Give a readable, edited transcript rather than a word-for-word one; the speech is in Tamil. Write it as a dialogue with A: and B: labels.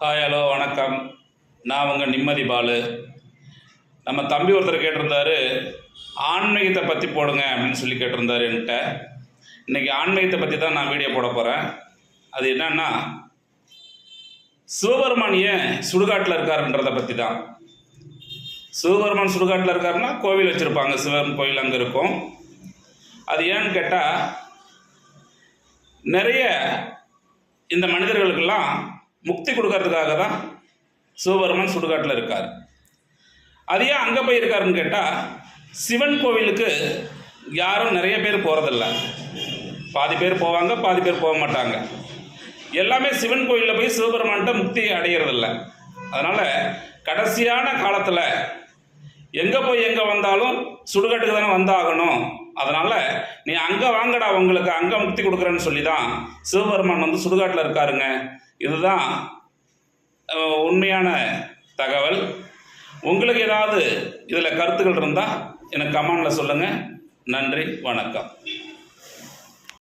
A: ஹாய், ஹலோ, வணக்கம். நான் உங்கள் நிம்மதி பாலு. நம்ம தம்பி ஒருத்தர் கேட்டிருந்தாரு, ஆன்மீகத்தை பற்றி போடுங்க அப்படின்னு சொல்லி கேட்டிருந்தாரு என்கிட்ட. இன்றைக்கி ஆன்மீகத்தை பற்றி தான் நான் வீடியோ போட போகிறேன். அது என்னன்னா, சிவபெருமான் ஏன் சுடுகாட்டில் இருக்காருன்றதை பற்றி தான். சிவபெருமான் சுடுகாட்டில் இருக்காருன்னா கோவில் வச்சுருப்பாங்க, சிவன் கோவில் அங்கே இருக்கும். அது ஏன்னு கேட்டால், நிறைய இந்த மனிதர்களுக்கெல்லாம் முக்தி கொடுக்கறதுக்காக தான் சிவபெருமான் சுடுகாட்டில் இருக்கார். அது ஏன் அங்கே போய் இருக்காருன்னு கேட்டால், சிவன் கோவிலுக்கு யாரும் நிறைய பேர் போகிறதில்ல. பாதி பேர் போவாங்க, பாதி பேர் போக மாட்டாங்க. எல்லாமே சிவன் கோவிலில் போய் சிவபெருமான்கிட்ட முக்தி அடைகிறதில்ல. அதனால் கடைசியான காலத்தில் எங்கே போய் எங்கே வந்தாலும் சுடுகாட்டுக்கு தானே வந்தாகணும். அதனால் நீ அங்கே வாங்கடா, உங்களுக்கு அங்கே முக்தி கொடுக்குறேன்னு சொல்லி தான் சிவபெருமான் வந்து சுடுகாட்டில் இருக்காருங்க. இதுதான் உண்மையான தகவல். உங்களுக்கு ஏதாவது இதில் கருத்துக்கள் இருந்தால் எனக்கு கமெண்டில் சொல்லுங்கள். நன்றி, வணக்கம்.